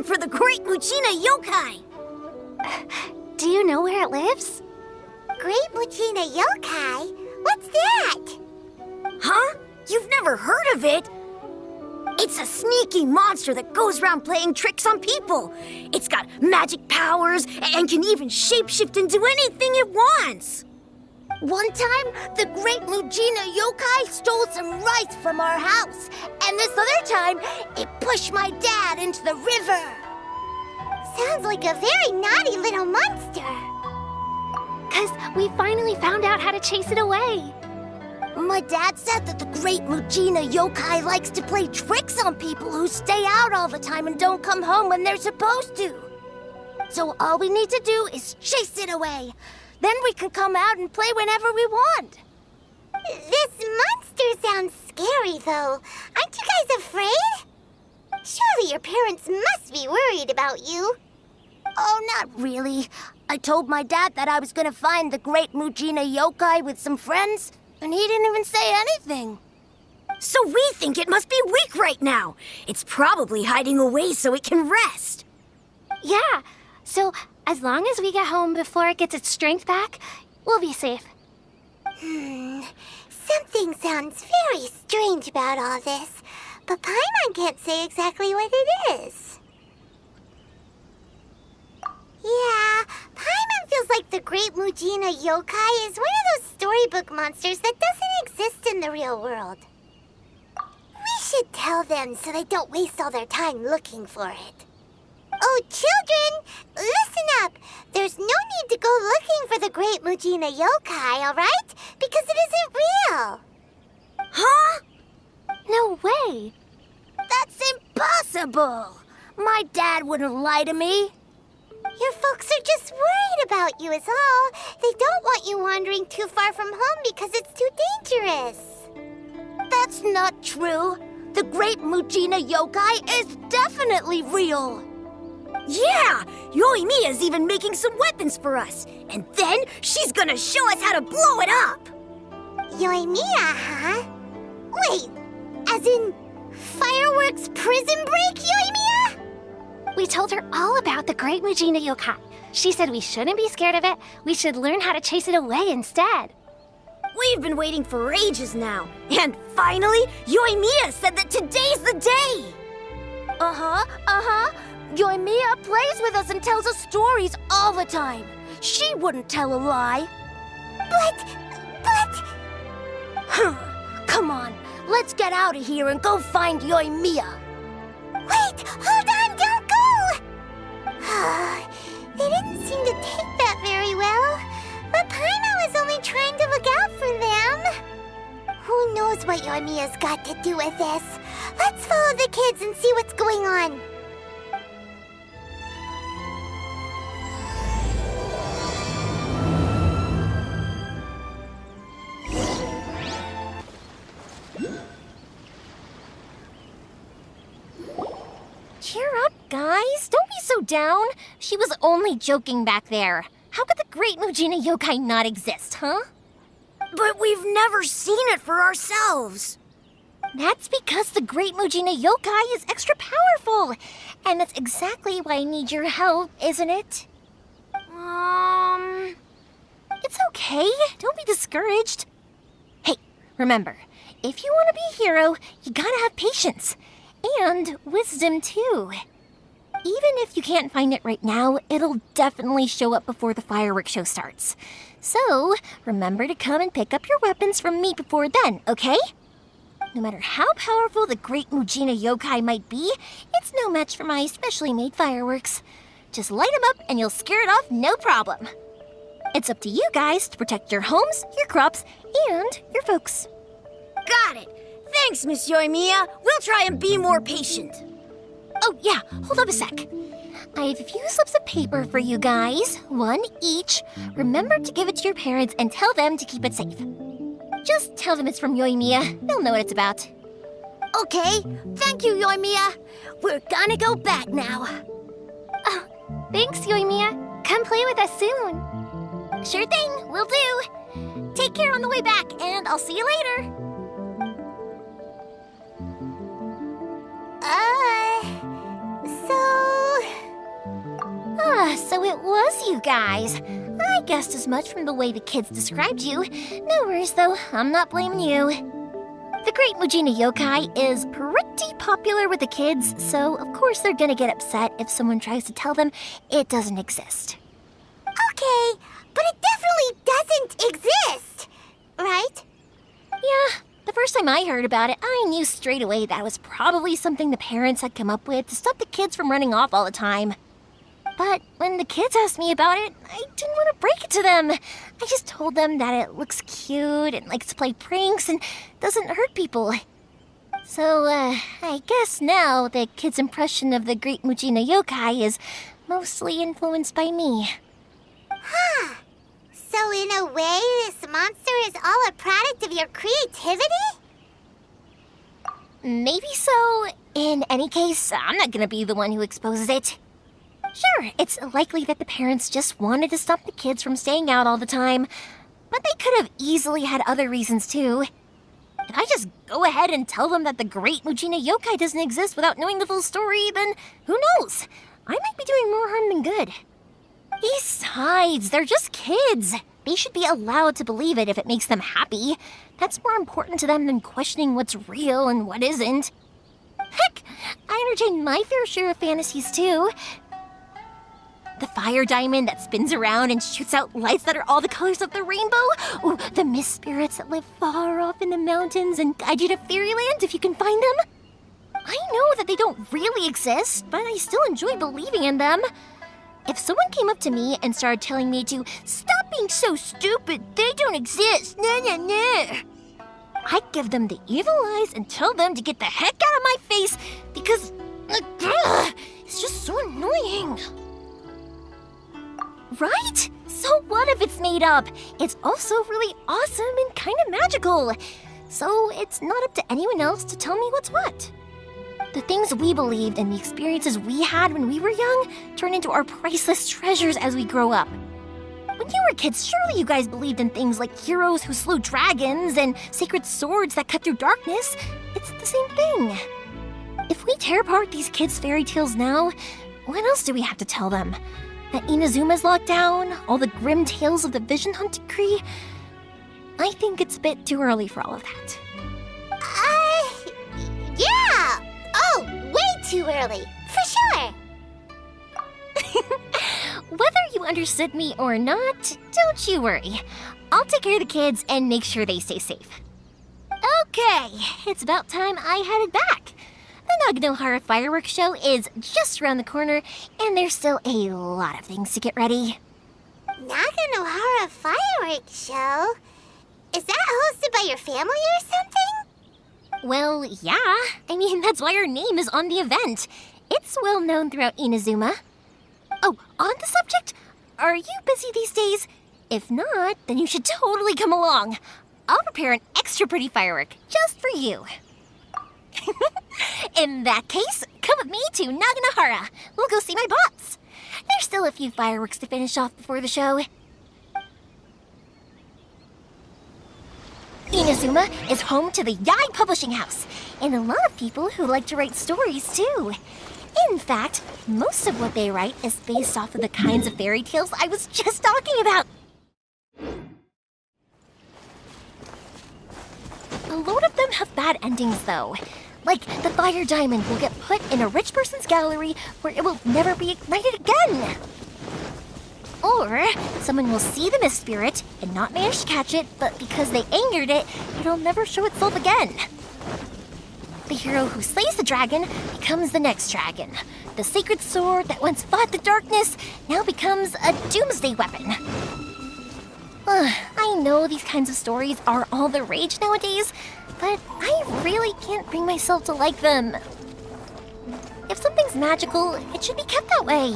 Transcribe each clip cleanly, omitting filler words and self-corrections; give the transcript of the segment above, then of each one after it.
looking for the Great Mujina Yokai. Do you know where it lives? Great Mujina Yokai? What's that? Huh? You've never heard of it? It's a sneaky monster that goes around playing tricks on people. It's got magic powers and can even shapeshift into anything it wants. One time, the Great Mujina Yokai stole some rice from our house. And this other time, it pushed my dad into the river. Sounds like a very naughty little monster. 'Cause we finally found out how to chase it away. My dad said that the Great Mujina Yokai likes to play tricks on people who stay out all the time and don't come home when they're supposed to. So all we need to do is chase it away. Then we can come out and play whenever we want. This monster sounds scary, though. Aren't you guys afraid? Surely your parents must be worried about you. Oh, not really. I told my dad that I was gonna find the Great Mujina Yokai with some friends, and he didn't even say anything. So we think it must be weak right now. It's probably hiding away so it can rest. Yeah, so as long as we get home before it gets its strength back, we'll be safe. Something sounds very strange about all this, but Paimon can't say exactly what it is. Yeah, Paimon feels like the Great Mujina Yokai is one of those storybook monsters that doesn't exist in the real world. We should tell them so they don't waste all their time looking for it. Oh, children, listen up. There's no need to go looking for the Great Mujina Yokai, all right? Because it isn't real. Huh? No way. That's impossible. My dad wouldn't lie to me. Your folks are just worried about you is all. They don't want you wandering too far from home because it's too dangerous. That's not true. The Great Mujina Yokai is definitely real. Yeah! Yoimiya's even making some weapons for us. And then she's gonna show us how to blow it up! Yoimiya, huh? Wait, as in fireworks prison break, Yoimiya? We told her all about the Great Mujina Yokai. She said we shouldn't be scared of it. We should learn how to chase it away instead. We've been waiting for ages now. And finally, Yoimiya said that today's the day! Yoimiya plays with us and tells us stories all the time. She wouldn't tell a lie. But... Come on, let's get out of here and go find Yoimiya. Wait, hold on, don't go! They didn't seem to take that very well. But Paimon was only trying to look out for them. Who knows what Yoimiya's got to do with this? Let's follow the kids and see what's going on. Cheer up, guys. Don't be so down. She was only joking back there. How could the Great Mujina Yokai not exist, huh? But we've never seen it for ourselves. That's because the Great Mujina Yokai is extra powerful. And that's exactly why I need your help, isn't it? It's okay. Don't be discouraged. Hey, remember, if you want to be a hero, you gotta have patience. And wisdom, too. Even if you can't find it right now, it'll definitely show up before the fireworks show starts. So, remember to come and pick up your weapons from me before then, okay? No matter how powerful the Great Mujina Yokai might be, it's no match for my specially made fireworks. Just light them up and you'll scare it off no problem. It's up to you guys to protect your homes, your crops, and your folks. Got it. Thanks, Miss Yoimiya. We'll try and be more patient. Oh, yeah, hold up a sec. I have a few slips of paper for you guys, one each. Remember to give it to your parents and tell them to keep it safe. Just tell them it's from Yoimiya. They'll know what it's about. Okay, thank you, Yoimiya. We're gonna go back now. Oh, thanks, Yoimiya. Come play with us soon. Sure thing, will do. Take care on the way back, and I'll see you later. So... So it was you guys. I guessed as much from the way the kids described you. No worries, though. I'm not blaming you. The Great Mujina Yokai is pretty popular with the kids, so of course they're gonna get upset if someone tries to tell them it doesn't exist. Okay, but it definitely doesn't exist, right? Yeah, the first time I heard about it, I knew straight away that was probably something the parents had come up with to stop the kids from running off all the time. But when the kids asked me about it, I didn't want to break it to them. I just told them that it looks cute and likes to play pranks and doesn't hurt people. So, I guess now the kids' impression of the Great Mujina Yokai is mostly influenced by me. Huh. So in a way, this monster is all a product of your creativity? Maybe so. In any case, I'm not gonna be the one who exposes it. Sure, it's likely that the parents just wanted to stop the kids from staying out all the time, but they could have easily had other reasons too. If I just go ahead and tell them that the Great Mujina Yokai doesn't exist without knowing the full story, then who knows? I might be doing more harm than good. Besides, they're just kids. They should be allowed to believe it if it makes them happy. That's more important to them than questioning what's real and what isn't. Heck, I entertain my fair share of fantasies too. The fire diamond that spins around and shoots out lights that are all the colors of the rainbow. Ooh, the mist spirits that live far off in the mountains and guide you to fairyland if you can find them. I know that they don't really exist, but I still enjoy believing in them. If someone came up to me and started telling me to stop being so stupid, they don't exist, I'd give them the evil eyes and tell them to get the heck out of my face because it's just so annoying. Right? So what if it's made up? It's also really awesome and kind of magical. So it's not up to anyone else to tell me what's what. The things we believed and the experiences we had when we were young turn into our priceless treasures as we grow up. When you were kids, surely you guys believed in things like heroes who slew dragons and sacred swords that cut through darkness. It's the same thing. If we tear apart these kids' fairy tales now, what else do we have to tell them? That Inazuma's locked down, all the grim tales of the Vision Hunt decree? I think it's a bit too early for all of that. Yeah! Oh, way too early, for sure! Whether you understood me or not, don't you worry. I'll take care of the kids and make sure they stay safe. Okay, it's about time I headed back. The Naganohara Fireworks show is just around the corner, and there's still a lot of things to get ready. Naganohara Fireworks show? Is that hosted by your family or something? Well, yeah. I mean, that's why our name is on the event. It's well known throughout Inazuma. Oh, on the subject, are you busy these days? If not, then you should totally come along. I'll prepare an extra pretty firework just for you. In that case, come with me to Naganohara. We'll go see my bots. There's still a few fireworks to finish off before the show. Inazuma is home to the Yai Publishing House, and a lot of people who like to write stories too. In fact, most of what they write is based off of the kinds of fairy tales I was just talking about. A lot of them have bad endings, though. Like, the fire diamond will get put in a rich person's gallery where it will never be ignited again. Or, someone will see the mist spirit and not manage to catch it, but because they angered it, it'll never show itself again. The hero who slays the dragon becomes the next dragon. The sacred sword that once fought the darkness now becomes a doomsday weapon. I know these kinds of stories are all the rage nowadays, but I really can't bring myself to like them. If something's magical, it should be kept that way.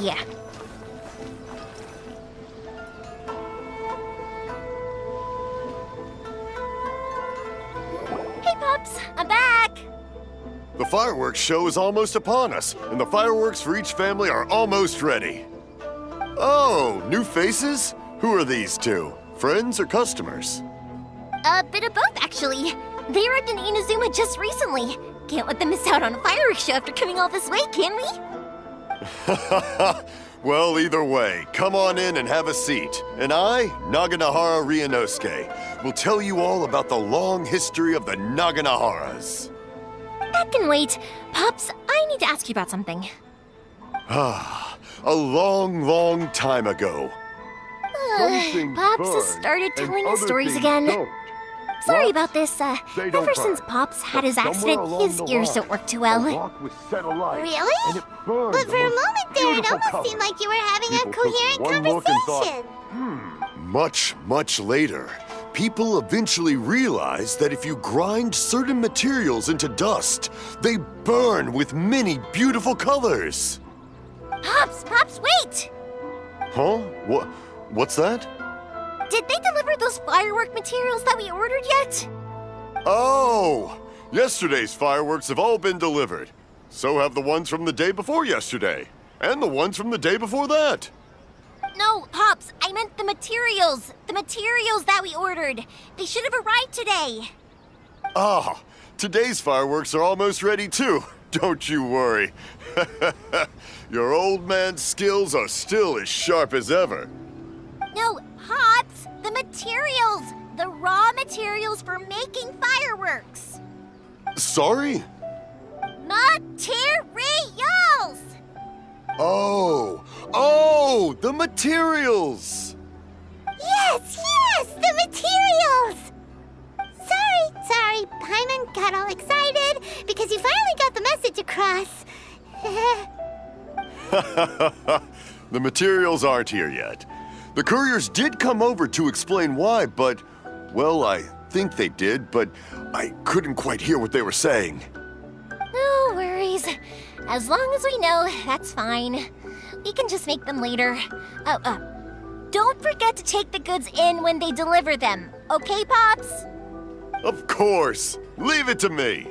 Hey, Pops, I'm back! The fireworks show is almost upon us, and the fireworks for each family are almost ready. Oh, new faces? Who are these two? Friends or customers? A bit of both, actually. They arrived in Inazuma just recently. Can't let them miss out on a fireworks show after coming all this way, can we? Well, either way, come on in and have a seat. And I, Naganohara Ryunosuke, will tell you all about the long history of the Naganoharas. That can wait. Pops, I need to ask you about something. A long, long time ago. Pops has started telling us stories again. Sorry about this. Ever since Pops had his accident, his ears don't work too well. Really? But for a moment there, it almost seemed like you were having a coherent conversation. Much, much later, people eventually realized that if you grind certain materials into dust, they burn with many beautiful colors. Pops, wait! Huh? What's that? Did they deliver those firework materials that we ordered yet? Oh! Yesterday's fireworks have all been delivered. So have the ones from the day before yesterday. And the ones from the day before that. No, Pops, I meant the materials. The materials that we ordered. They should have arrived today. Ah, today's fireworks are almost ready too. Don't you worry. Your old man's skills are still as sharp as ever. No, Pops, the materials. The raw materials for making fireworks. Sorry? Materials! Oh, the materials! Yes, the materials! Sorry, Paimon got all excited because you finally got the message across. The materials aren't here yet. The couriers did come over to explain why, but, well, I think they did, but I couldn't quite hear what they were saying. No worries. As long as we know, that's fine. We can just make them later. Don't forget to take the goods in when they deliver them. Okay, Pops? Of course. Leave it to me.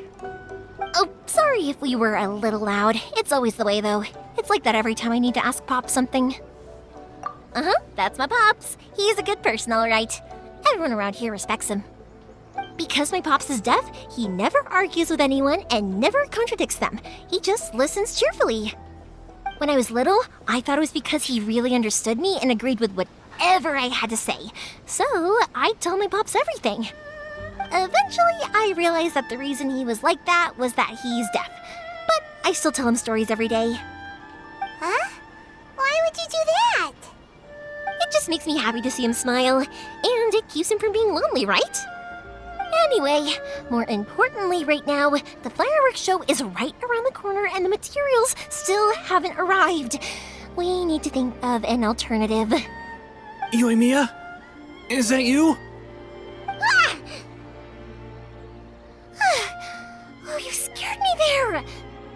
Oh, sorry if we were a little loud. It's always the way, though. It's like that every time I need to ask Pops something. That's my Pops. He's a good person, all right. Everyone around here respects him. Because my Pops is deaf, he never argues with anyone and never contradicts them. He just listens cheerfully. When I was little, I thought it was because he really understood me and agreed with whatever I had to say. So I'd tell my Pops everything. Eventually, I realized that the reason he was like that was that he's deaf. But I still tell him stories every day. Huh? Why would you do that? It just makes me happy to see him smile, and it keeps him from being lonely, right? Anyway, more importantly right now, the fireworks show is right around the corner and the materials still haven't arrived. We need to think of an alternative. Yoimiya? Is that you? Oh, you scared me there!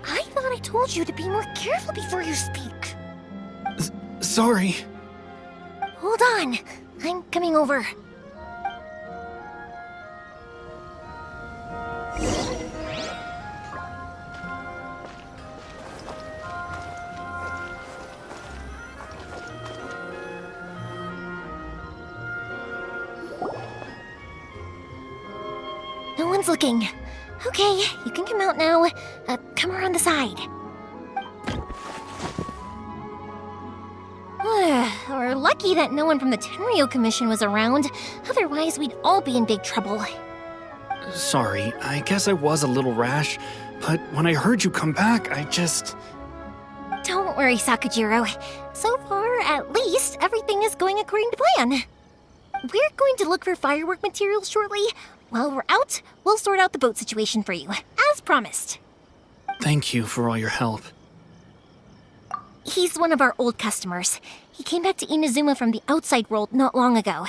I thought I told you to be more careful before you speak. Sorry. Hold on, I'm coming over. No one's looking. Okay, you can come out now. Come around the side. We're lucky that no one from the Tenryou Commission was around. Otherwise, we'd all be in big trouble. Sorry, I guess I was a little rash, but when I heard you come back, I just... Don't worry, Sakujirou. So far, at least, everything is going according to plan. We're going to look for firework materials shortly. While we're out, we'll sort out the boat situation for you, as promised. Thank you for all your help. He's one of our old customers. He came back to Inazuma from the outside world not long ago.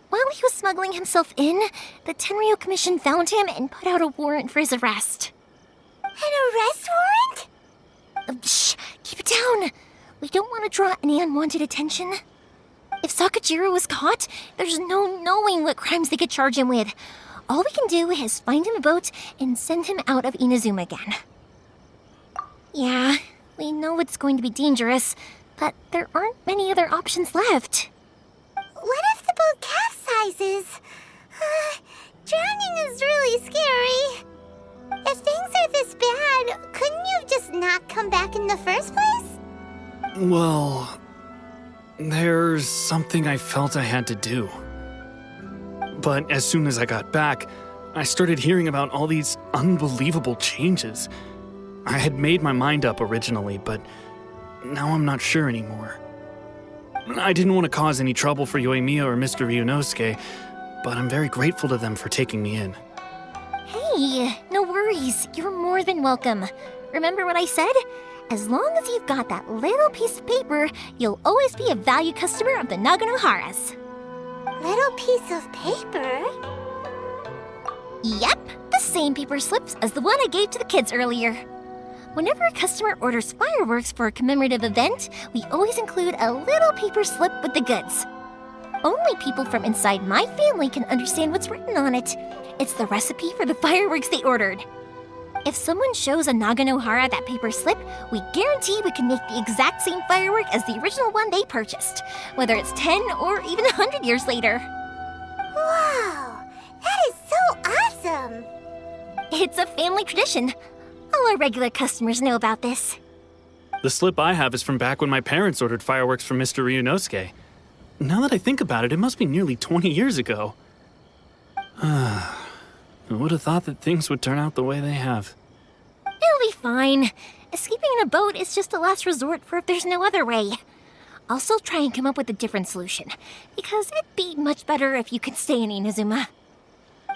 While he was smuggling himself in, the Tenryou Commission found him and put out a warrant for his arrest. An arrest warrant? Shh! Keep it down! We don't want to draw any unwanted attention. If Sakujirou was caught, there's no knowing what crimes they could charge him with. All we can do is find him a boat and send him out of Inazuma again. Yeah, we know it's going to be dangerous, but there aren't many other options left. What if the boat capsizes? Drowning is really scary. If things are this bad, couldn't you have just not come back in the first place? Well, There's something I felt I had to do. But as soon as I got back, I started hearing about all these unbelievable changes. I had made my mind up originally, but now I'm not sure anymore. I didn't want to cause any trouble for Yoimiya or Mr. Ryunosuke, but I'm very grateful to them for taking me in. Hey, no worries. You're more than welcome. Remember what I said? As long as you've got that little piece of paper, you'll always be a valued customer of the Naganoharas. Little piece of paper? Yep, the same paper slips as the one I gave to the kids earlier. Whenever a customer orders fireworks for a commemorative event, we always include a little paper slip with the goods. Only people from inside my family can understand what's written on it. It's the recipe for the fireworks they ordered. If someone shows a Naganohara that paper slip, we guarantee we can make the exact same firework as the original one they purchased, whether it's 10 or even 100 years later. Wow, that is so awesome! It's a family tradition. All our regular customers know about this. The slip I have is from back when my parents ordered fireworks from Mr. Ryunosuke. Now that I think about it, it must be nearly 20 years ago. I would have thought that things would turn out the way they have. It'll be fine. Escaping in a boat is just a last resort for if there's no other way. I'll still try and come up with a different solution, because it'd be much better if you could stay in Inazuma.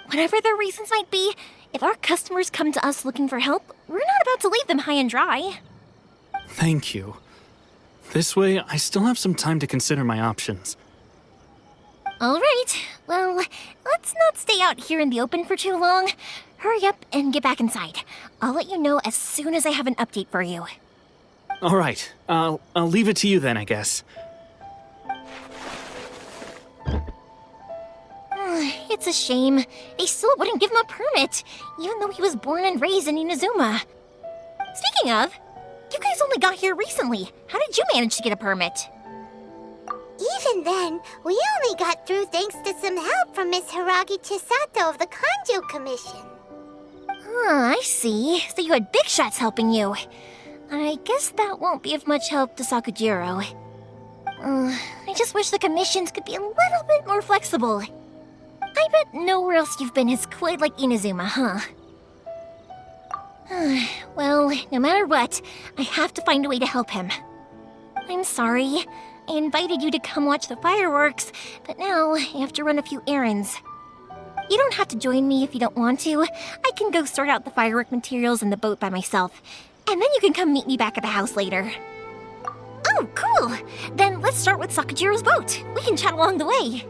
Whatever their reasons might be, if our customers come to us looking for help, we're not about to leave them high and dry. Thank you. This way, I still have some time to consider my options. All right, well, let's not stay out here in the open for too long. Hurry up and get back inside. I'll let you know as soon as I have an update for you. All right, I'll leave it to you then, I guess. It's a shame. They still wouldn't give him a permit, even though he was born and raised in Inazuma. Speaking of, you guys only got here recently. How did you manage to get a permit? Even then, we only got through thanks to some help from Miss Hiragi Chisato of the Kanjo Commission. I see. So you had big shots helping you. I guess that won't be of much help to Sakujirou. I just wish the commissions could be a little bit more flexible. I bet nowhere else you've been is quite like Inazuma, huh? Well, no matter what, I have to find a way to help him. I'm sorry. I invited you to come watch the fireworks, but now I have to run a few errands. You don't have to join me if you don't want to. I can go sort out the firework materials in the boat by myself, and then you can come meet me back at the house later. Oh, cool! Then let's start with Sakujirou's boat. We can chat along the way.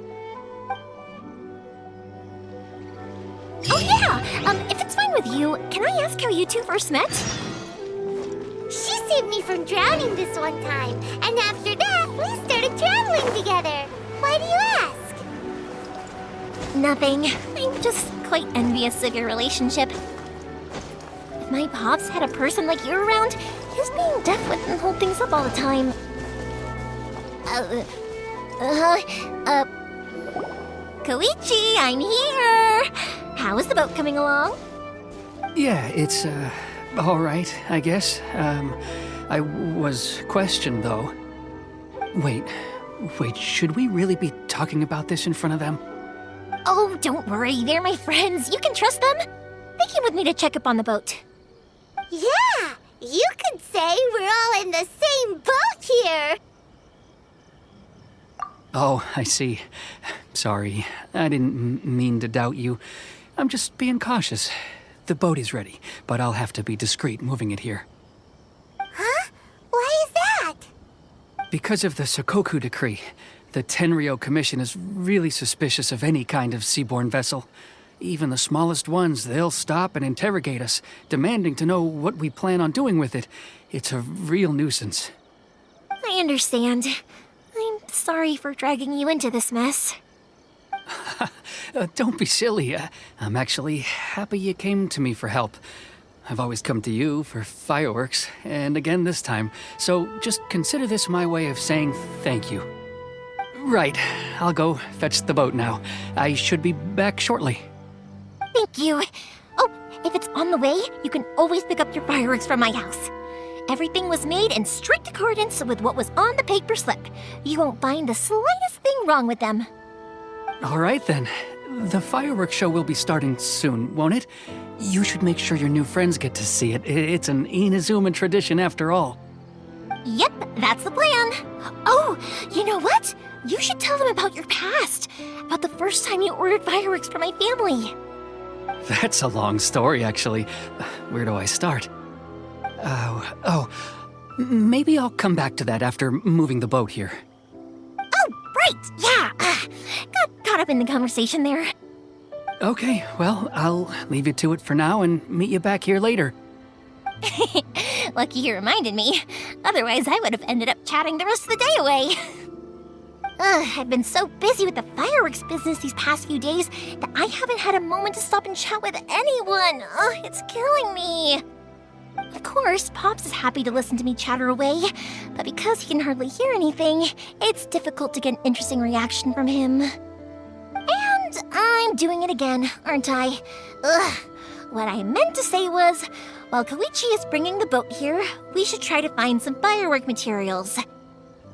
Oh yeah! If it's fine with you, can I ask how you two first met? She saved me from drowning this one time, and after that, we started traveling together. Why do you ask? Nothing. I'm just quite envious of your relationship. If my pops had a person like you around, his being deaf wouldn't hold things up all the time. Kouichi, I'm here! How is the boat coming along? Yeah, it's, all right, I guess. I was questioned, though. Wait, should we really be talking about this in front of them? Oh, don't worry, they're my friends. You can trust them. They came with me to check up on the boat. Yeah, you could say we're all in the same boat here. Oh, I see. Sorry, I didn't mean to doubt you. I'm just being cautious. The boat is ready, but I'll have to be discreet moving it here. Huh? Why is that? Because of the Sokoku decree, the Tenryou Commission is really suspicious of any kind of seaborne vessel. Even the smallest ones, they'll stop and interrogate us, demanding to know what we plan on doing with it. It's a real nuisance. I understand. I'm sorry for dragging you into this mess. Don't be silly. I'm actually happy you came to me for help. I've always come to you for fireworks, and again this time, so just consider this my way of saying thank you. Right, I'll go fetch the boat now. I should be back shortly. Thank you. Oh, if it's on the way, you can always pick up your fireworks from my house. Everything was made in strict accordance with what was on the paper slip. You won't find the slightest thing wrong with them. All right then. The fireworks show will be starting soon, won't it? You should make sure your new friends get to see it. It's an Inazuma tradition after all. Yep, that's the plan. Oh, you know what? You should tell them about your past. About the first time you ordered fireworks for my family. That's a long story, actually. Where do I start? Maybe I'll come back to that after moving the boat here. Oh, right, yeah. Got caught up in the conversation there. Okay, well, I'll leave you to it for now and meet you back here later. Lucky you reminded me. Otherwise, I would have ended up chatting the rest of the day away. I've been so busy with the fireworks business these past few days that I haven't had a moment to stop and chat with anyone. It's killing me. Of course, Pops is happy to listen to me chatter away, but because he can hardly hear anything, it's difficult to get an interesting reaction from him. And I'm doing it again, aren't I? What I meant to say was, while Kouichi is bringing the boat here, we should try to find some firework materials.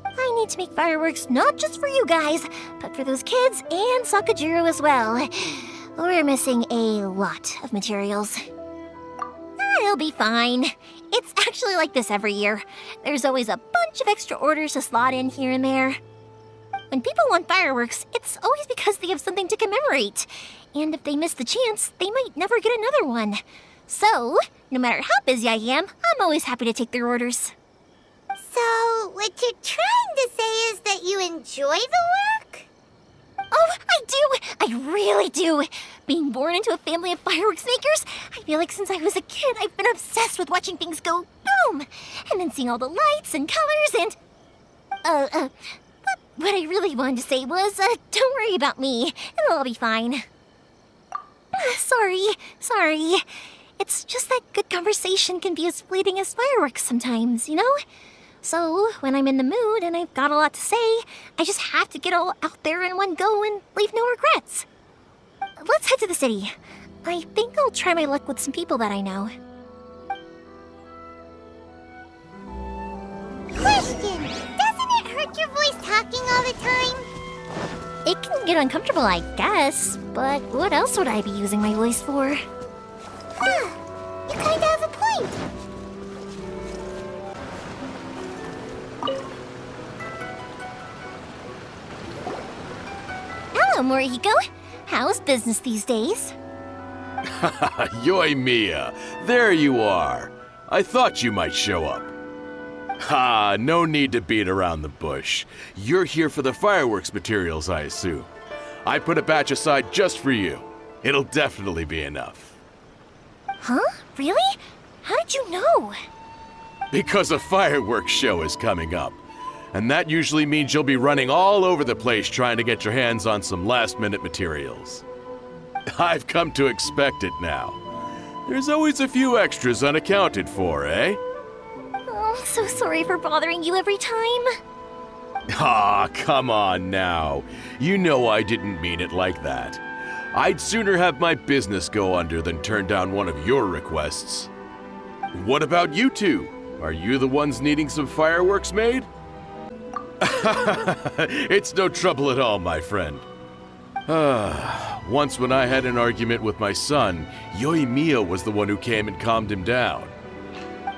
I need to make fireworks not just for you guys, but for those kids and Sakujirou as well. We're missing a lot of materials. It'll be fine. It's actually like this every year. There's always a bunch of extra orders to slot in here and there. When people want fireworks, it's always because they have something to commemorate. And if they miss the chance, they might never get another one. So, no matter how busy I am, I'm always happy to take their orders. So, what you're trying to say is that you enjoy the work? Oh, I do! I really do! Being born into a family of fireworks makers, I feel like since I was a kid, I've been obsessed with watching things go boom! And then seeing all the lights and colors and... But what I really wanted to say was, don't worry about me. It'll all be fine. Sorry. It's just that good conversation can be as fleeting as fireworks sometimes, you know? So, when I'm in the mood and I've got a lot to say, I just have to get all out there in one go and leave no regrets. Let's head to the city. I think I'll try my luck with some people that I know. Question! Doesn't it hurt your voice talking all the time? It can get uncomfortable, I guess, but what else would I be using my voice for? Huh, you kinda have a point. Hello, Morihiko. How's business these days? Yoimiya, there you are. I thought you might show up. Ha, no need to beat around the bush. You're here for the fireworks materials, I assume. I put a batch aside just for you. It'll definitely be enough. Huh? Really? How did you know? Because a fireworks show is coming up. And that usually means you'll be running all over the place trying to get your hands on some last-minute materials. I've come to expect it now. There's always a few extras unaccounted for, eh? Oh, so sorry for bothering you every time. Ah, come on now. You know I didn't mean it like that. I'd sooner have my business go under than turn down one of your requests. What about you two? Are you the ones needing some fireworks made? It's no trouble at all, my friend. Once when I had an argument with my son, Yoimiya was the one who came and calmed him down.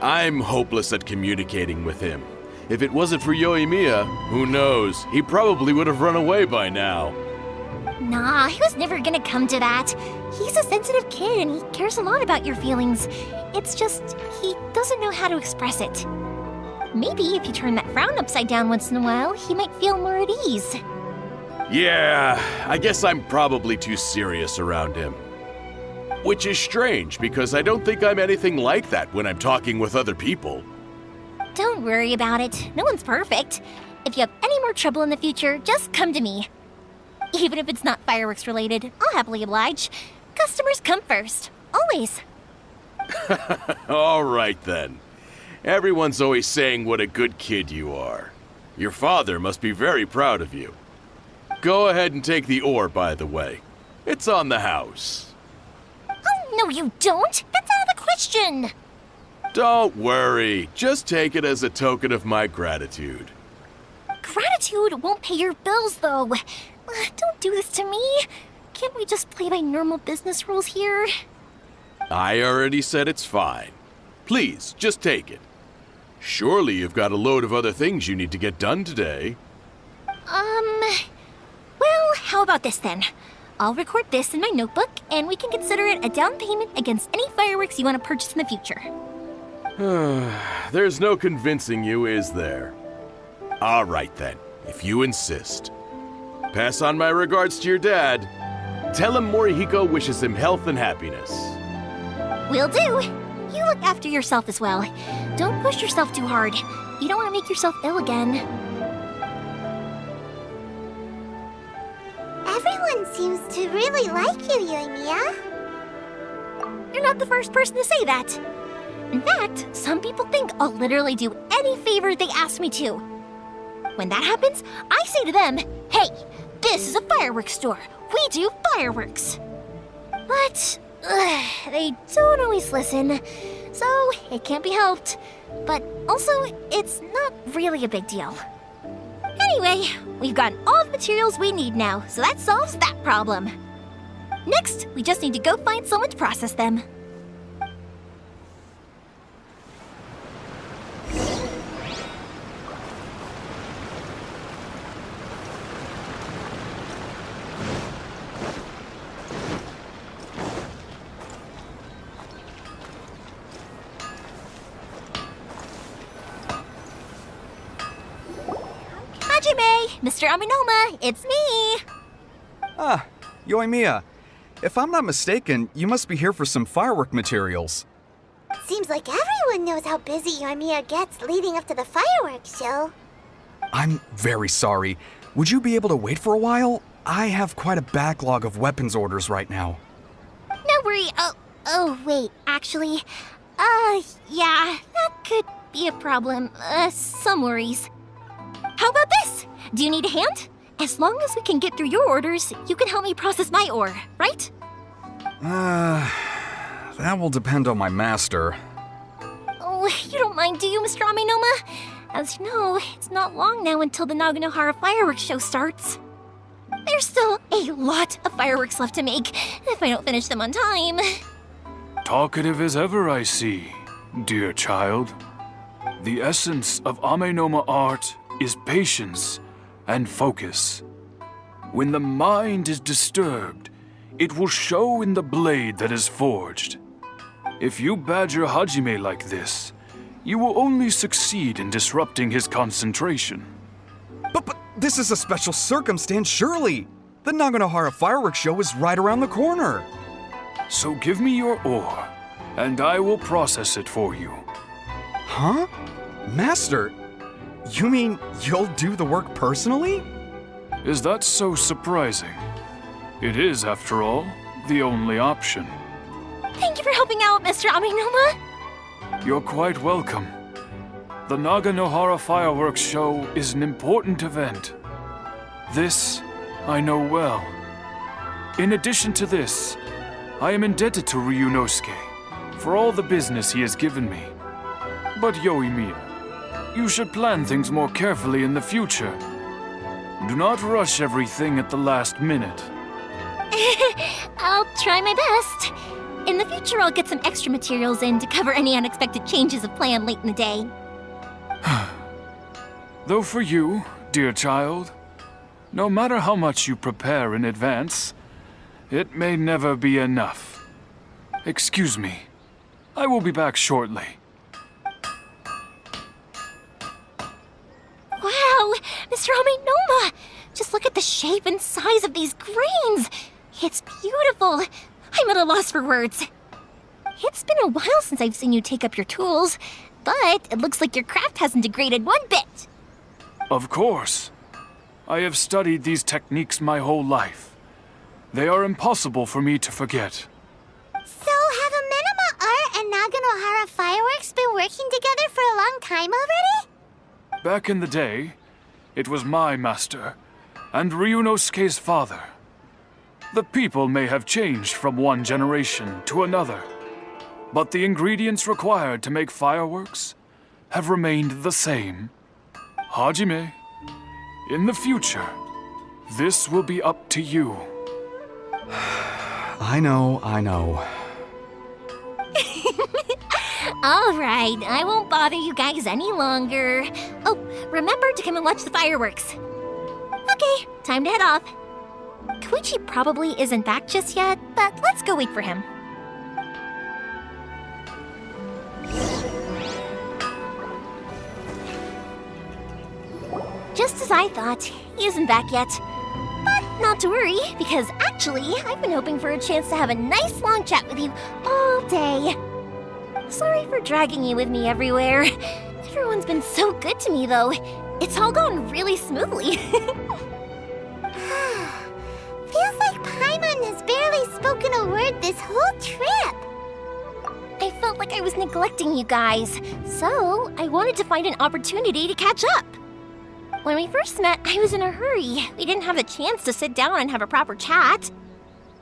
I'm hopeless at communicating with him. If it wasn't for Yoimiya, who knows, he probably would have run away by now. Nah, he was never gonna come to that. He's a sensitive kid and he cares a lot about your feelings. It's just, he doesn't know how to express it. Maybe if you turn that frown upside down once in a while, he might feel more at ease. Yeah, I guess I'm probably too serious around him. Which is strange, because I don't think I'm anything like that when I'm talking with other people. Don't worry about it. No one's perfect. If you have any more trouble in the future, just come to me. Even if it's not fireworks related, I'll happily oblige. Customers come first. Always. All right then. Everyone's always saying what a good kid you are. Your father must be very proud of you. Go ahead and take the ore, by the way. It's on the house. Oh, no you don't! That's out of the question! Don't worry. Just take it as a token of my gratitude. Gratitude won't pay your bills, though. Don't do this to me. Can't we just play by normal business rules here? I already said it's fine. Please, just take it. Surely you've got a load of other things you need to get done today. Well, how about this then? I'll record this in my notebook, and we can consider it a down payment against any fireworks you want to purchase in the future. There's no convincing you, is there? All right then, if you insist. Pass on my regards to your dad. Tell him Morihiko wishes him health and happiness. Will do. You look after yourself as well. Don't push yourself too hard. You don't want to make yourself ill again. Everyone seems to really like you, Yoimiya. You're not the first person to say that. In fact, some people think I'll literally do any favor they ask me to. When that happens, I say to them, hey, this is a fireworks store. We do fireworks. But they don't always listen, so it can't be helped. But also, it's not really a big deal. Anyway, we've gotten all the materials we need now, so that solves that problem. Next, we just need to go find someone to process them. Mr. Amenoma, it's me! Ah, Yoimiya. If I'm not mistaken, you must be here for some firework materials. Seems like everyone knows how busy Yoimiya gets leading up to the fireworks show. I'm very sorry. Would you be able to wait for a while? I have quite a backlog of weapons orders right now. No worry. Oh, wait, actually, yeah, that could be a problem. Some worries. How about this? Do you need a hand? As long as we can get through your orders, you can help me process my ore, right? That will depend on my master. Oh, you don't mind, do you, Mr. Amenoma? As you know, it's not long now until the Naganohara Fireworks show starts. There's still a lot of fireworks left to make, if I don't finish them on time. Talkative as ever, I see, dear child. The essence of Amenoma art is patience and focus. When the mind is disturbed, it will show in the blade that is forged. If you badger Hajime like this, you will only succeed in disrupting his concentration. But this is a special circumstance, surely. The Naganohara Fireworks show is right around the corner. So give me your ore, and I will process it for you. Huh? Master, you mean you'll do the work personally? Is that so surprising? It is, after all, the only option. Thank you for helping out, Mr. Amenoma. You're quite welcome. The Naganohara Fireworks show is an important event. This I know well. In addition to this, I am indebted to Ryunosuke for all the business he has given me. But Yoimiya, you should plan things more carefully in the future. Do not rush everything at the last minute. I'll try my best. In the future, I'll get some extra materials in to cover any unexpected changes of plan late in the day. Though for you, dear child, no matter how much you prepare in advance, it may never be enough. Excuse me. I will be back shortly. Wow, Mr. Amenoma! Just look at the shape and size of these grains! It's beautiful! I'm at a loss for words. It's been a while since I've seen you take up your tools, but it looks like your craft hasn't degraded one bit. Of course. I have studied these techniques my whole life. They are impossible for me to forget. So have Amenoma Art and Naganohara Fireworks been working together for a long time already? Back in the day, it was my master and Ryunosuke's father. The people may have changed from one generation to another, but the ingredients required to make fireworks have remained the same. Hajime, in the future, this will be up to you. I know. All right, I won't bother you guys any longer. Oh, remember to come and watch the fireworks. Okay, time to head off. Kouichi probably isn't back just yet, but let's go wait for him. Just as I thought, he isn't back yet. But not to worry, because actually, I've been hoping for a chance to have a nice long chat with you all day. Sorry for dragging you with me everywhere. Everyone's been so good to me, though. It's all gone really smoothly. Feels like Paimon has barely spoken a word this whole trip. I felt like I was neglecting you guys, so I wanted to find an opportunity to catch up. When we first met, I was in a hurry. We didn't have a chance to sit down and have a proper chat.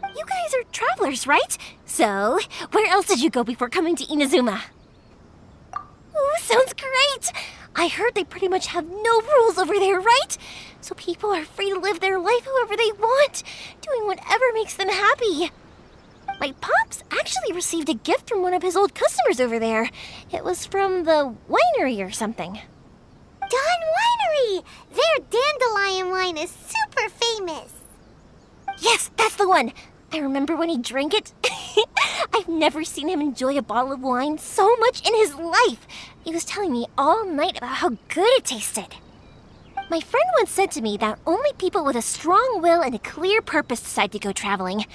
You guys are travelers, right? So, where else did you go before coming to Inazuma? Ooh, sounds great! I heard they pretty much have no rules over there, right? So people are free to live their life however they want, doing whatever makes them happy. My pops actually received a gift from one of his old customers over there. It was from the winery or something. Dawn Winery! Their dandelion wine is super famous. Yes, that's the one! I remember when he drank it. I've never seen him enjoy a bottle of wine so much in his life. He was telling me all night about how good it tasted. My friend once said to me that only people with a strong will and a clear purpose decide to go traveling.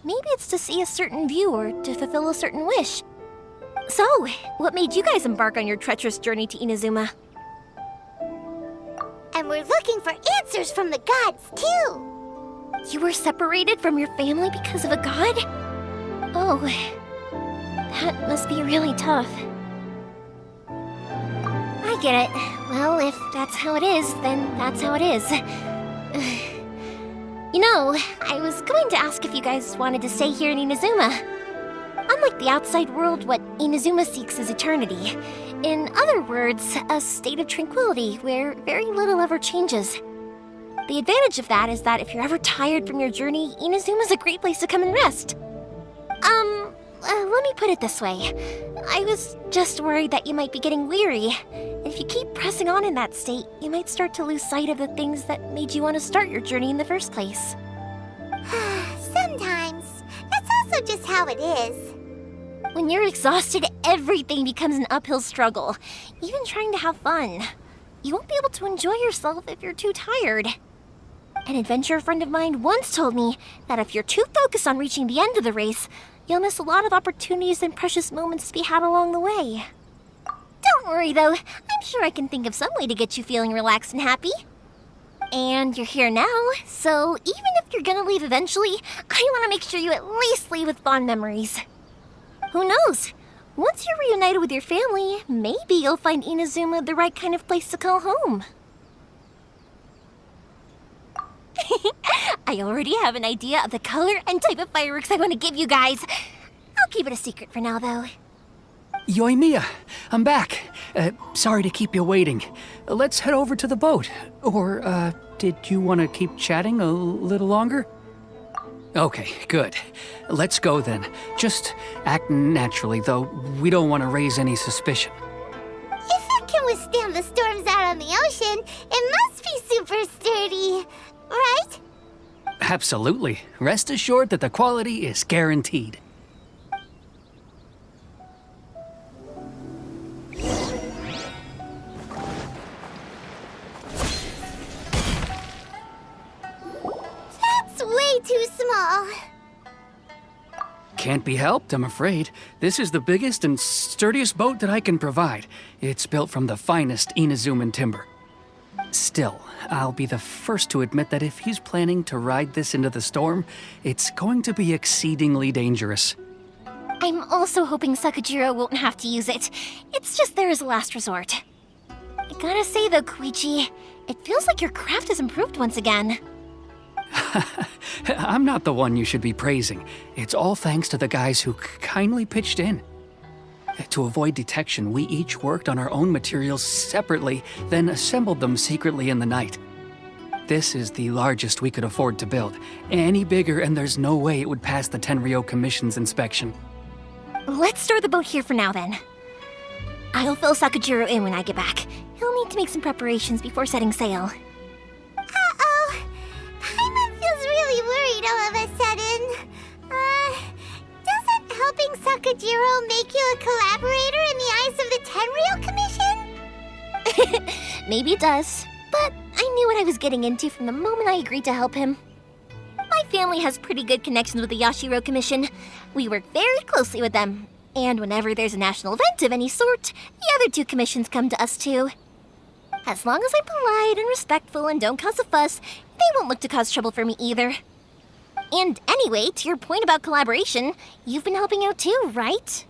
Maybe it's to see a certain view or to fulfill a certain wish. So, what made you guys embark on your treacherous journey to Inazuma? And we're looking for answers from the gods, too. You were separated from your family because of a god? Oh, that must be really tough. I get it. Well, if that's how it is, then that's how it is. You know, I was going to ask if you guys wanted to stay here in Inazuma. Unlike the outside world, what Inazuma seeks is eternity. In other words, a state of tranquility where very little ever changes. The advantage of that is that if you're ever tired from your journey, Inazuma's a great place to come and rest. Let me put it this way. I was just worried that you might be getting weary. If you keep pressing on in that state, you might start to lose sight of the things that made you want to start your journey in the first place. Sometimes. That's also just how it is. When you're exhausted, everything becomes an uphill struggle, even trying to have fun. You won't be able to enjoy yourself if you're too tired. An adventurer friend of mine once told me that if you're too focused on reaching the end of the race, you'll miss a lot of opportunities and precious moments to be had along the way. Don't worry though, I'm sure I can think of some way to get you feeling relaxed and happy. And you're here now, so even if you're gonna leave eventually, I want to make sure you at least leave with fond memories. Who knows? Once you're reunited with your family, maybe you'll find Inazuma the right kind of place to call home. I already have an idea of the color and type of fireworks I want to give you guys. I'll keep it a secret for now, though. Yoimiya, I'm back. Sorry to keep you waiting. Let's head over to the boat. Or, did you want to keep chatting a little longer? Okay, good. Let's go then. Just act naturally, though we don't want to raise any suspicion. If it can withstand the storms out on the ocean, it must be super sturdy, right? Absolutely. Rest assured that the quality is guaranteed. That's way too small. Can't be helped, I'm afraid. This is the biggest and sturdiest boat that I can provide. It's built from the finest Inazuman timber. Still, I'll be the first to admit that if he's planning to ride this into the storm, it's going to be exceedingly dangerous. I'm also hoping Sakujirou won't have to use it. It's just there as a last resort. I gotta say though, Kouichi, it feels like your craft has improved once again. I'm not the one you should be praising. It's all thanks to the guys who kindly pitched in. To avoid detection, we each worked on our own materials separately, then assembled them secretly in the night. This is the largest we could afford to build. Any bigger, and there's no way it would pass the Tenryou Commission's inspection. Let's store the boat here for now, then. I'll fill Sakujirou in when I get back. He'll need to make some preparations before setting sail. Uh-oh. Paimon feels really worried all of a sudden. Doesn't helping Sakujirou make you a collaborator in the eyes of the Tenryou Commission? Maybe it does, but I knew what I was getting into from the moment I agreed to help him. My family has pretty good connections with the Yashiro Commission. We work very closely with them, and whenever there's a national event of any sort, the other two commissions come to us too. As long as I'm polite and respectful and don't cause a fuss, they won't look to cause trouble for me either. And anyway, to your point about collaboration, you've been helping out too, right?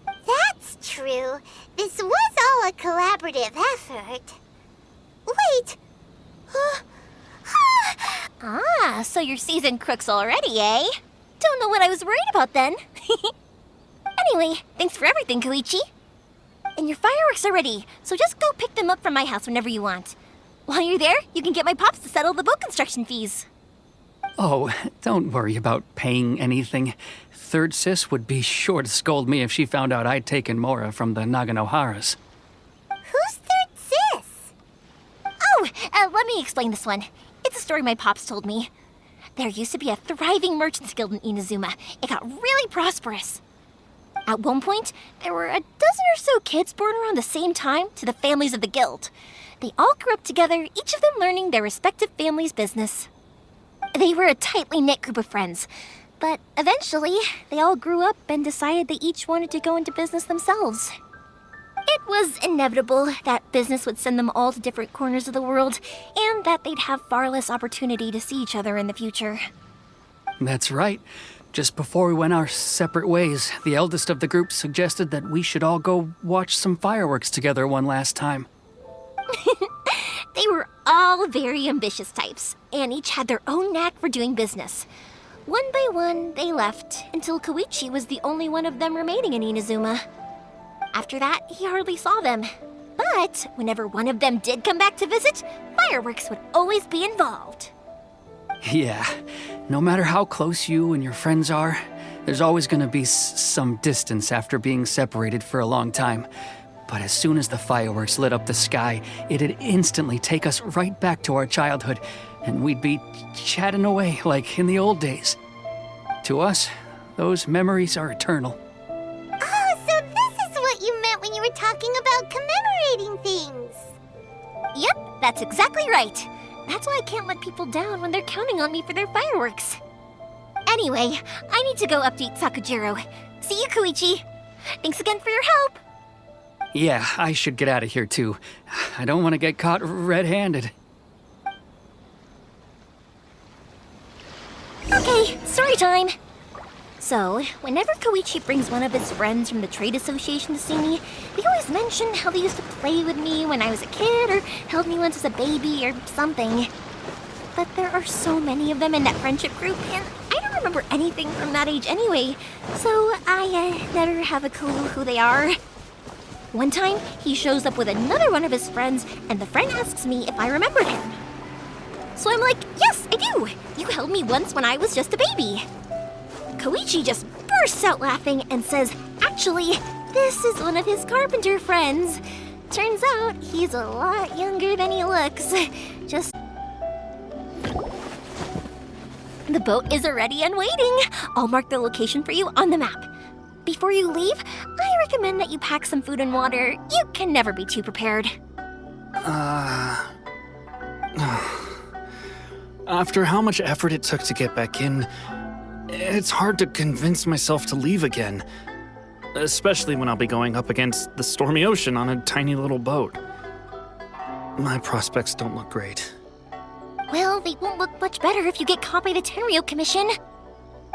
That's true. This was all a collaborative effort. Wait. So you're seasoned crooks already, eh? Don't know what I was worried about then. Anyway, thanks for everything, Kouichi. And your fireworks are ready, so just go pick them up from my house whenever you want. While you're there, you can get my pops to settle the boat construction fees. Oh, don't worry about paying anything. Third Sis would be sure to scold me if she found out I'd taken Mora from the Naganoharas. Who's Third Sis? Oh, let me explain this one. It's a story my pops told me. There used to be a thriving merchants guild in Inazuma. It got really prosperous. At one point, there were a dozen or so kids born around the same time to the families of the guild. They all grew up together, each of them learning their respective family's business. They were a tightly knit group of friends, but eventually, they all grew up and decided they each wanted to go into business themselves. It was inevitable that business would send them all to different corners of the world, and that they'd have far less opportunity to see each other in the future. That's right. Just before we went our separate ways, the eldest of the group suggested that we should all go watch some fireworks together one last time. They were all very ambitious types, and each had their own knack for doing business. One by one, they left, until Kouichi was the only one of them remaining in Inazuma. After that, he hardly saw them. But whenever one of them did come back to visit, fireworks would always be involved. Yeah, no matter how close you and your friends are, there's always gonna be some distance after being separated for a long time. But as soon as the fireworks lit up the sky, it'd instantly take us right back to our childhood, and we'd be chatting away like in the old days. To us, those memories are eternal. Oh, so this is what you meant when you were talking about commemorating things. Yep, that's exactly right. That's why I can't let people down when they're counting on me for their fireworks. Anyway, I need to go update Sakujirou. See you, Kouichi. Thanks again for your help. Yeah, I should get out of here too. I don't want to get caught red-handed. Okay, story time. So, whenever Kouichi brings one of his friends from the trade association to see me, they always mention how they used to play with me when I was a kid or held me once as a baby or something. But there are so many of them in that friendship group, and I don't remember anything from that age anyway, so I never have a clue who they are. One time, he shows up with another one of his friends, and the friend asks me if I remembered him. So I'm like, yes, I do. You held me once when I was just a baby. Kouichi just bursts out laughing and says, actually, this is one of his carpenter friends. Turns out he's a lot younger than he looks. Just... The boat is ready and waiting. I'll mark the location for you on the map. Before you leave, I recommend that you pack some food and water. You can never be too prepared. After how much effort it took to get back in, it's hard to convince myself to leave again. Especially when I'll be going up against the stormy ocean on a tiny little boat. My prospects don't look great. Well, they won't look much better if you get caught by the Tenryou Commission.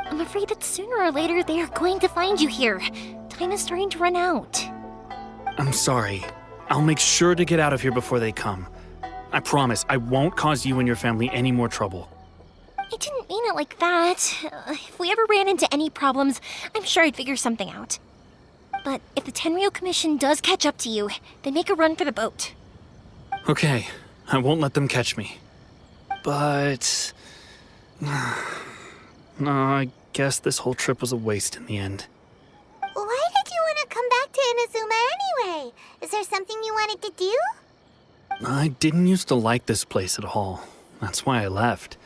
I'm afraid that sooner or later they are going to find you here. Time is starting to run out. I'm sorry. I'll make sure to get out of here before they come. I promise I won't cause you and your family any more trouble. I didn't mean it like that. If we ever ran into any problems, I'm sure I'd figure something out. But if the Tenryou Commission does catch up to you, then make a run for the boat. Okay, I won't let them catch me. But... no, I guess this whole trip was a waste in the end. Why did you want to come back to Inazuma anyway? Is there something you wanted to do? I didn't used to like this place at all. That's why I left.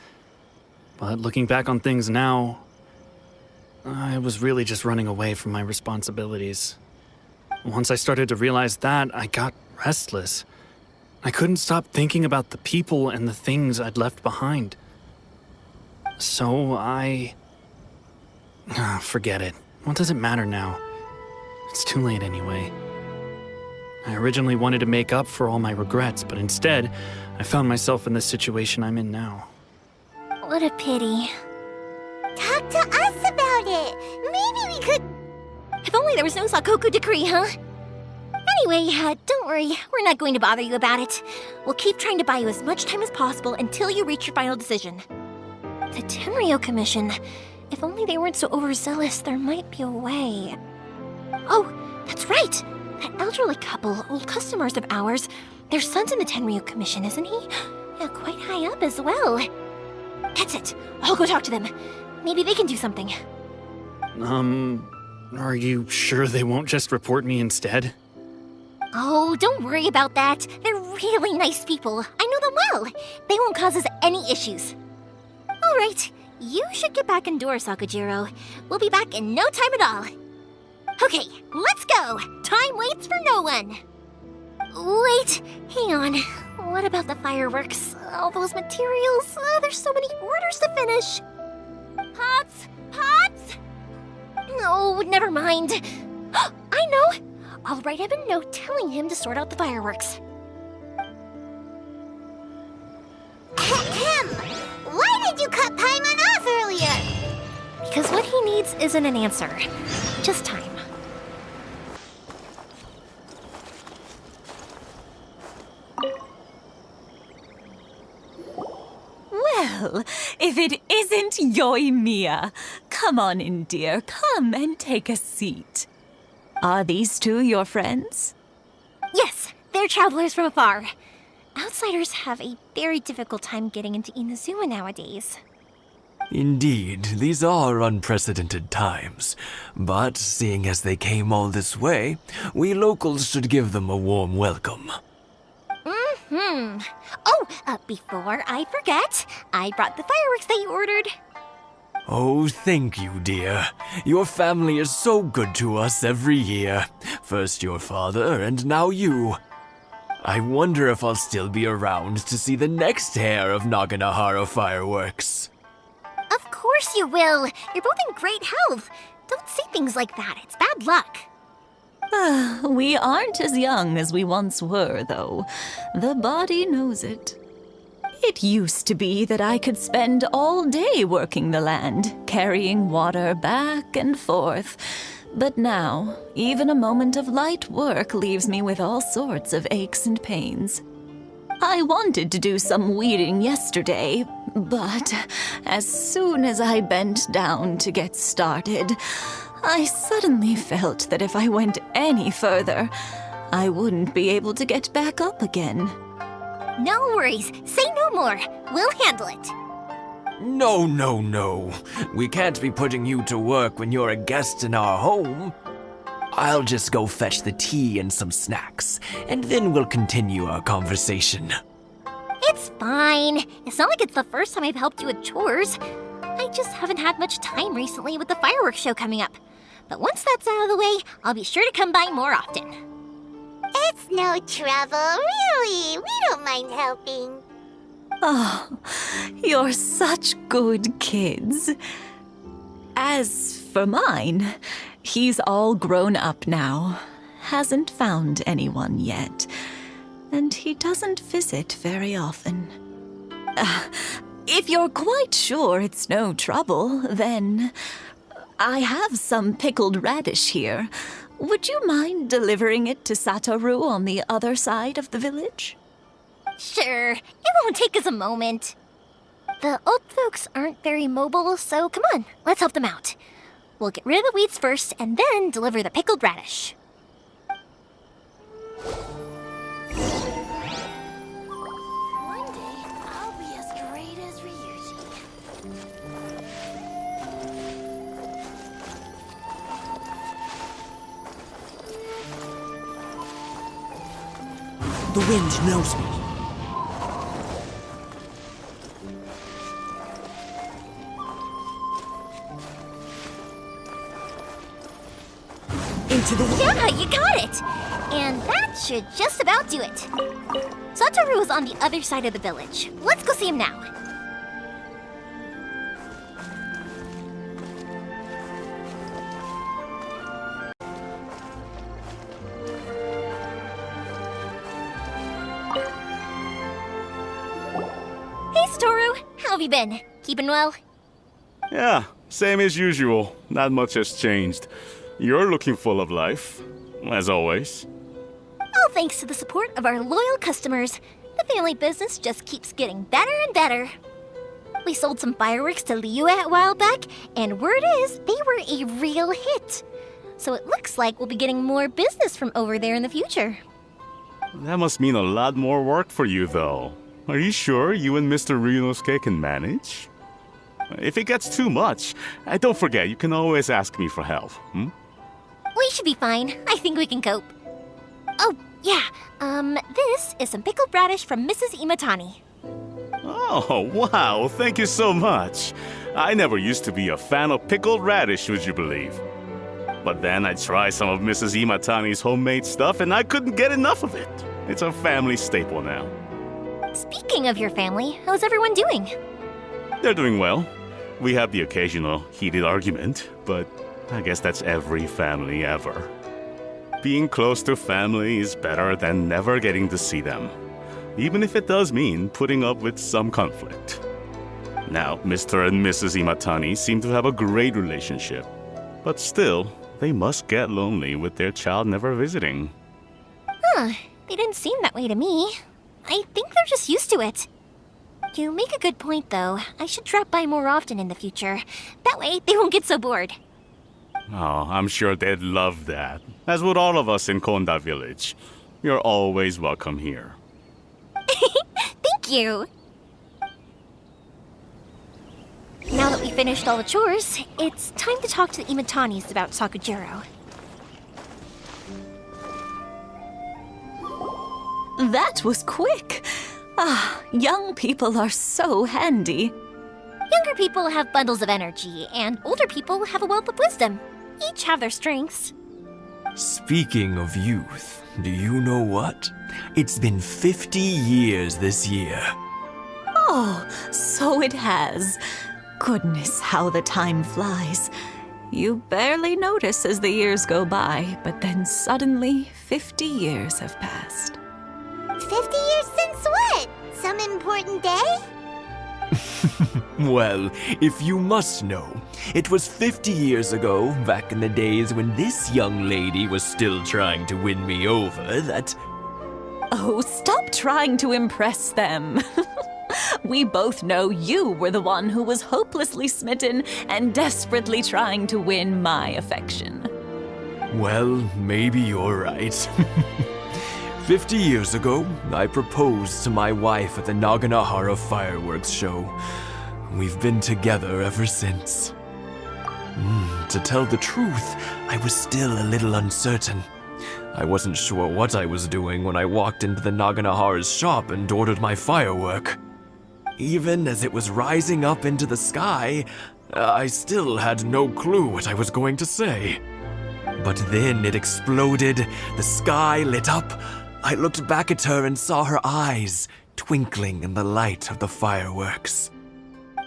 But looking back on things now, I was really just running away from my responsibilities. Once I started to realize that, I got restless. I couldn't stop thinking about the people and the things I'd left behind. So forget it. What does it matter now? It's too late anyway. I originally wanted to make up for all my regrets, but instead, I found myself in the situation I'm in now. What a pity. Talk to us about it. Maybe we could... If only there was no Sakoku decree, huh? Anyway, don't worry. We're not going to bother you about it. We'll keep trying to buy you as much time as possible until you reach your final decision. The Tenryou Commission. If only they weren't so overzealous, there might be a way. Oh, that's right! That elderly couple, old customers of ours, their son's in the Tenryou Commission, isn't he? Yeah, quite high up as well. That's it. I'll go talk to them. Maybe they can do something. Are you sure they won't just report me instead? Oh, don't worry about that. They're really nice people. I know them well. They won't cause us any issues. All right, you should get back indoors, Sakujirou. We'll be back in no time at all. Okay, let's go. Time waits for no one. Wait, hang on. What about the fireworks? All those materials? There's so many orders to finish. Pots? No, never mind. I know. I'll write him a note telling him to sort out the fireworks. Why did you cut Paimon off earlier? Because what he needs isn't an answer, just time. Well, if it isn't Yoimiya. Come on in, dear. Come and take a seat. Are these two your friends? Yes, they're travelers from afar. Outsiders have a very difficult time getting into Inazuma nowadays. Indeed, these are unprecedented times. But seeing as they came all this way, we locals should give them a warm welcome. Oh, before I forget, I brought the fireworks that you ordered. Oh, thank you, dear. Your family is so good to us every year. First your father, and now you. I wonder if I'll still be around to see the next heir of Naganohara Fireworks. Of course you will. You're both in great health. Don't say things like that. It's bad luck. We aren't as young as we once were, though. The body knows it. It used to be that I could spend all day working the land, carrying water back and forth. But now, even a moment of light work leaves me with all sorts of aches and pains. I wanted to do some weeding yesterday, but as soon as I bent down to get started, I suddenly felt that if I went any further, I wouldn't be able to get back up again. No worries. Say no more. We'll handle it. No. We can't be putting you to work when you're a guest in our home. I'll just go fetch the tea and some snacks, and then we'll continue our conversation. It's fine. It's not like it's the first time I've helped you with chores. I just haven't had much time recently with the fireworks show coming up. But once that's out of the way, I'll be sure to come by more often. It's no trouble, really. We don't mind helping. Oh, you're such good kids. As for mine, he's all grown up now. Hasn't found anyone yet. And he doesn't visit very often. If you're quite sure it's no trouble, then I have some pickled radish here. Would you mind delivering it to Satoru on the other side of the village? Sure. It won't take us a moment. The old folks aren't very mobile, so come on, let's help them out. We'll get rid of the weeds first and then deliver the pickled radish. One day, I'll be as great as Ryuji. The wind knows me. Into the wind. Yeah, you got it! And that should just about do it. Satoru is on the other side of the village. Let's go see him now. Hey, Satoru! How have you been? Keeping well? Yeah, same as usual. Not much has changed. You're looking full of life, as always. All thanks to the support of our loyal customers, the family business just keeps getting better and better. We sold some fireworks to Liyue a while back, and word is they were a real hit. So it looks like we'll be getting more business from over there in the future. That must mean a lot more work for you, though. Are you sure you and Mr. Ryunosuke can manage? If it gets too much, don't forget, you can always ask me for help, We should be fine. I think we can cope. Oh, yeah. This is some pickled radish from Mrs. Imatani. Oh, wow, thank you so much. I never used to be a fan of pickled radish, would you believe? But then I tried some of Mrs. Imatani's homemade stuff and I couldn't get enough of it. It's a family staple now. Speaking of your family, how's everyone doing? They're doing well. We have the occasional heated argument, but I guess that's every family ever. Being close to family is better than never getting to see them, even if it does mean putting up with some conflict. Now, Mr. and Mrs. Imatani seem to have a great relationship, but still, they must get lonely with their child never visiting. Huh, they didn't seem that way to me. I think they're just used to it. You make a good point, though. I should drop by more often in the future. That way, they won't get so bored. Oh, I'm sure they'd love that, as would all of us in Konda Village. You're always welcome here. Thank you! Now that we finished all the chores, it's time to talk to the Imatanis about Sakujirou. That was quick. Ah, young people are so handy. Younger people have bundles of energy, and older people have a wealth of wisdom. Each have their strengths. Speaking of youth, do you know what? It's been 50 years this year. Oh, so it has. Goodness, how the time flies. You barely notice as the years go by, but then suddenly 50 years have passed. 50 years since what? Some important day? Well, if you must know, it was 50 years ago, back in the days when this young lady was still trying to win me over, that... Oh, stop trying to impress them. We both know you were the one who was hopelessly smitten and desperately trying to win my affection. Well, maybe you're right. 50 years ago, I proposed to my wife at the Naganohara Fireworks show. We've been together ever since. To tell the truth, I was still a little uncertain. I wasn't sure what I was doing when I walked into the Naganohara's shop and ordered my firework. Even as it was rising up into the sky, I still had no clue what I was going to say. But then it exploded, the sky lit up. I looked back at her and saw her eyes twinkling in the light of the fireworks.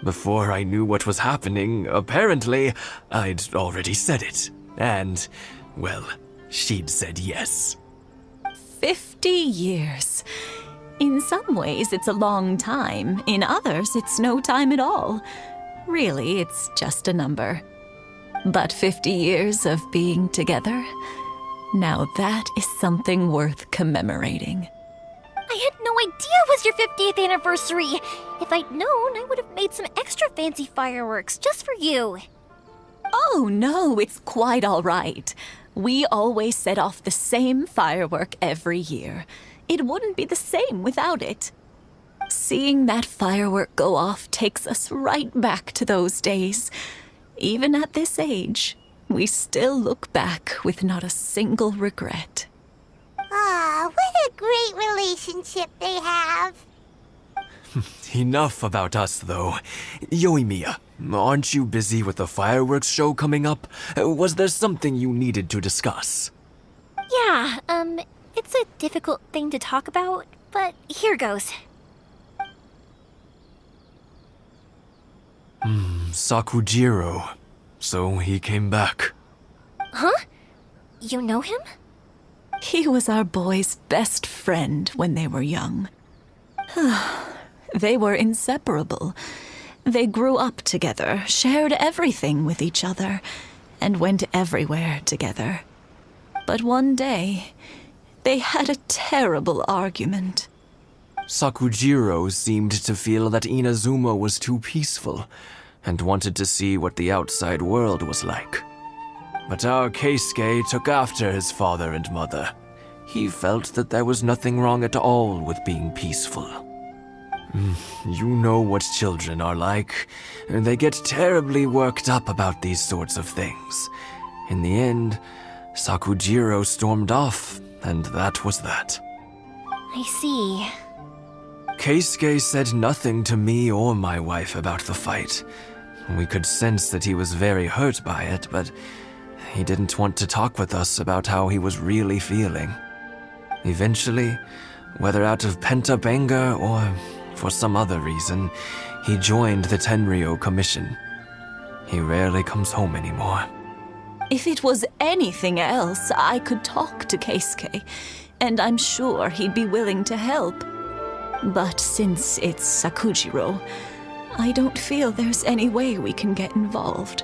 Before I knew what was happening, apparently, I'd already said it. And, well, she'd said yes. 50 years. In some ways, it's a long time. In others, it's no time at all. Really, it's just a number. But 50 years of being together, now that is something worth commemorating. I had no idea it was your 50th anniversary. If I'd known, I would have made some extra fancy fireworks just for you. Oh, no, it's quite all right. We always set off the same firework every year. It wouldn't be the same without it. Seeing that firework go off takes us right back to those days. Even at this age, we still look back with not a single regret. Ah, what a great relationship they have. Enough about us, though. Yoimiya, aren't you busy with the fireworks show coming up? Was there something you needed to discuss? Yeah, it's a difficult thing to talk about, but here goes. Sakujirou. So he came back. Huh? You know him? He was our boys' best friend when they were young. They were inseparable. They grew up together, shared everything with each other, and went everywhere together. But one day, they had a terrible argument. Sakujirou seemed to feel that Inazuma was too peaceful, and wanted to see what the outside world was like. But our Keisuke took after his father and mother. He felt that there was nothing wrong at all with being peaceful. You know what children are like. They get terribly worked up about these sorts of things. In the end, Sakujirou stormed off, and that was that. I see. Keisuke said nothing to me or my wife about the fight. We could sense that he was very hurt by it, but he didn't want to talk with us about how he was really feeling. Eventually, whether out of pent-up anger or for some other reason, he joined the Khaenri'ah Commission. He rarely comes home anymore. If it was anything else, I could talk to Keisuke, and I'm sure he'd be willing to help. But since it's Sakujirou, I don't feel there's any way we can get involved.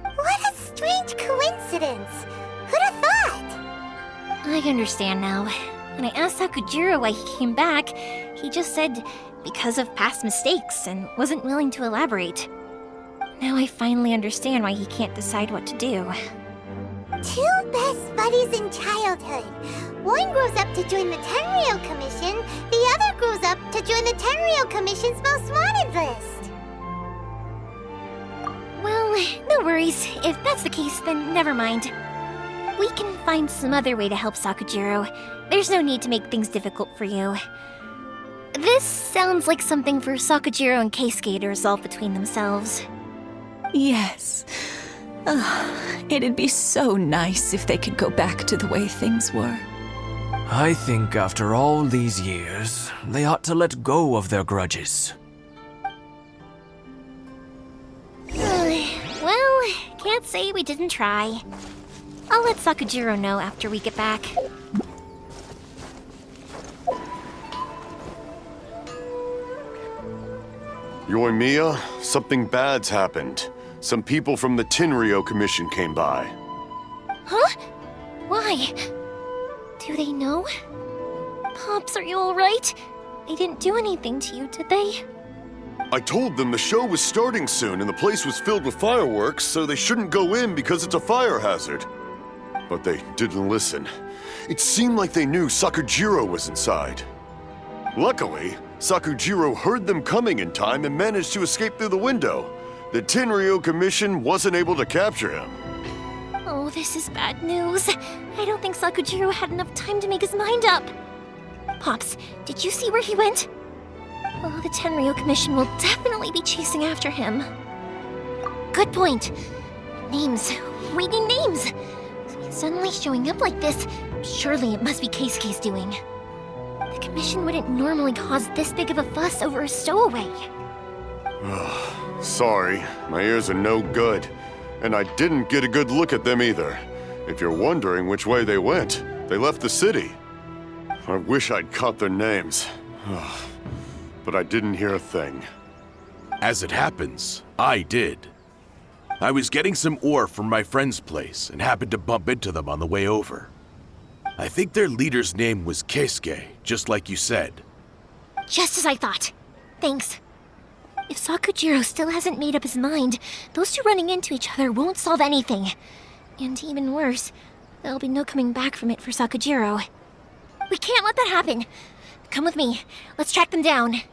What a strange coincidence. Who'd have thought? I understand now. When I asked Sakujirou why he came back, he just said because of past mistakes and wasn't willing to elaborate. Now I finally understand why he can't decide what to do. Two best buddies in childhood. One grows up to join the Khaenri'ah Commission, the other grows up to join the Khaenri'ah Commission's most wanted list. Well, no worries. If that's the case, then never mind. We can find some other way to help Sakujirou. There's no need to make things difficult for you. This sounds like something for Sakujirou and Keisuke to resolve between themselves. Yes. It'd be so nice if they could go back to the way things were. I think after all these years, they ought to let go of their grudges. Well, can't say we didn't try. I'll let Sakujirou know after we get back. Yoimiya, something bad's happened. Some people from the Khaenri'ah Commission came by. Huh? Why? Do they know? Pops, are you alright? They didn't do anything to you, did they? I told them the show was starting soon and the place was filled with fireworks, so they shouldn't go in because it's a fire hazard. But they didn't listen. It seemed like they knew Sakujirou was inside. Luckily, Sakujirou heard them coming in time and managed to escape through the window. The Khaenri'ah Commission wasn't able to capture him. Oh, this is bad news. I don't think Sakujirou had enough time to make his mind up. Pops, did you see where he went? Oh, the Khaenri'ah Commission will definitely be chasing after him. Good point. Names. We need names. Suddenly showing up like this, surely it must be Keisuke's doing. The Commission wouldn't normally cause this big of a fuss over a stowaway. Sorry, my ears are no good. And I didn't get a good look at them either. If you're wondering which way they went, they left the city. I wish I'd caught their names. But I didn't hear a thing. As it happens, I did. I was getting some ore from my friend's place and happened to bump into them on the way over. I think their leader's name was Keisuke, just like you said. Just as I thought. Thanks. If Sakujirou still hasn't made up his mind, those two running into each other won't solve anything. And even worse, there'll be no coming back from it for Sakujirou. We can't let that happen. Come with me. Let's track them down.